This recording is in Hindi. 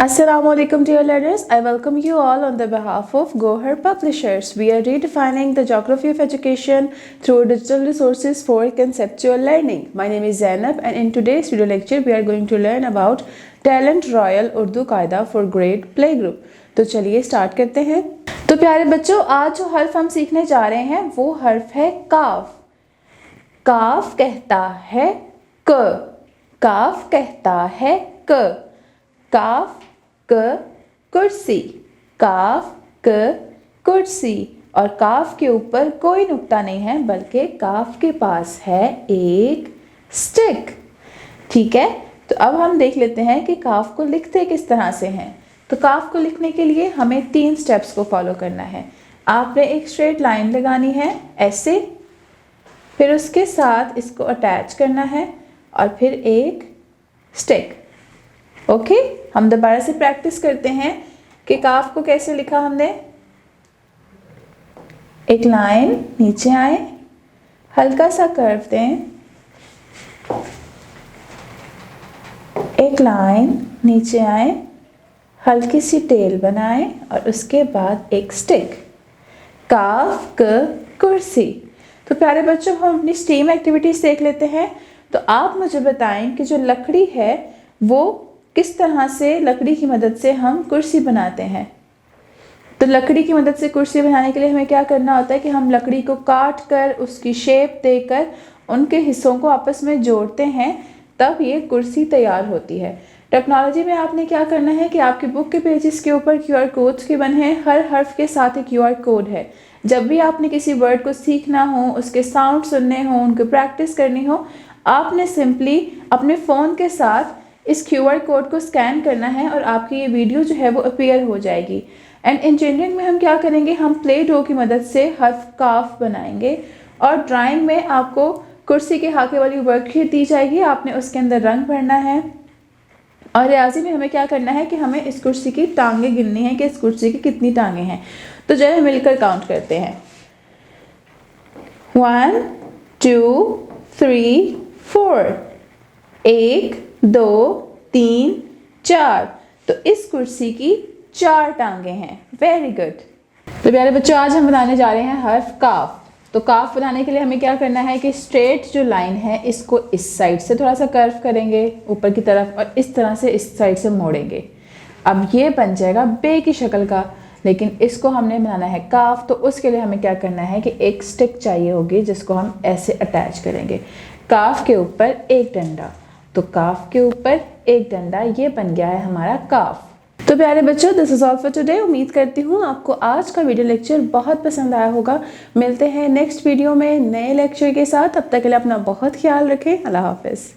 Assalamualaikum dear learners, I welcome you all on the behalf of Gohar Publishers. We are redefining the geography of education through digital resources for conceptual learning. My name is Zainab and in today's video lecture we are going to learn about Talent Royal Urdu Qaida for Grade Playgroup. तो चलिए स्टार्ट करते हैं। तो प्यारे बच्चों, आज जो हर्फ हम सीखने जा रहे हैं वो हर्फ है काफ। काफ कहता है क, काफ कहता है क, काफ क कुर्सी, काफ क कुर्सी। और काफ के ऊपर कोई नुक्ता नहीं है बल्कि काफ के पास है एक स्टिक। ठीक है, तो अब हम देख लेते हैं कि काफ को लिखते किस तरह से हैं। तो काफ को लिखने के लिए हमें 3 स्टेप्स को फॉलो करना है। आपने एक स्ट्रेट लाइन लगानी है ऐसे, फिर उसके साथ इसको अटैच करना है और फिर एक स्टिक। ओके, हम दोबारा से प्रैक्टिस करते हैं कि काफ को कैसे लिखा हमने। एक लाइन नीचे आए, हल्का सा कर्व दें, एक लाइन नीचे आए, हल्की सी टेल बनाएं और उसके बाद एक स्टिक। काफ क कुर्सी। तो प्यारे बच्चों, हम अपनी स्टीम एक्टिविटीज देख लेते हैं। तो आप मुझे बताएं कि जो लकड़ी है वो किस तरह से लकड़ी की मदद से हम कुर्सी बनाते हैं। तो लकड़ी की मदद से कुर्सी बनाने के लिए हमें क्या करना होता है कि हम लकड़ी को काट कर उसकी शेप देकर उनके हिस्सों को आपस में जोड़ते हैं, तब ये कुर्सी तैयार होती है। टेक्नोलॉजी में आपने क्या करना है कि आपकी बुक के पेजेस के ऊपर QR कोड्स के बने हैं, हर हर्फ के साथ एक QR कोड है। जब भी आपने किसी वर्ड को सीखना हो, उसके साउंड सुनने हो, उनकी प्रैक्टिस करनी हो, आपने सिंपली अपने फ़ोन के साथ इस QR कोड को स्कैन करना है और आपकी ये वीडियो जो है वो अपीयर हो जाएगी। एंड इंजीनियरिंग में हम क्या करेंगे, हम प्ले डो की मदद से हर्फ काफ बनाएंगे और ड्राइंग में आपको कुर्सी के हाके वाली वर्कशीट दी जाएगी, आपने उसके अंदर रंग भरना है। और रियाजी में हमें क्या करना है कि हमें इस कुर्सी की टांगें गिननी है कि इस कुर्सी की कितनी टांगें हैं। तो चलिए मिलकर काउंट करते हैं। 1 2 3 4, 1 2 3 4। तो इस कुर्सी की 4 टांगे हैं। Very good. तो प्यारे बच्चों, आज हम बनाने जा रहे हैं हर्फ काफ। तो काफ बनाने के लिए हमें क्या करना है कि स्ट्रेट जो लाइन है इसको इस साइड से थोड़ा सा कर्व करेंगे ऊपर की तरफ और इस तरह से इस साइड से मोड़ेंगे। अब ये बन जाएगा बे की शक्ल का, लेकिन इसको हमने बनाना है काफ। तो उसके लिए हमें क्या करना है कि एक स्टिक चाहिए होगी जिसको हम ऐसे अटैच करेंगे। काफ के ऊपर एक डंडा, तो काफ के ऊपर एक डंडा, ये बन गया है हमारा काफ। तो प्यारे बच्चों, this is all for today. उम्मीद करती हूँ आपको आज का वीडियो लेक्चर बहुत पसंद आया होगा। मिलते हैं नेक्स्ट वीडियो में नए लेक्चर के साथ। तब तक के लिए अपना बहुत ख्याल रखें। अल्लाह हाफिज़।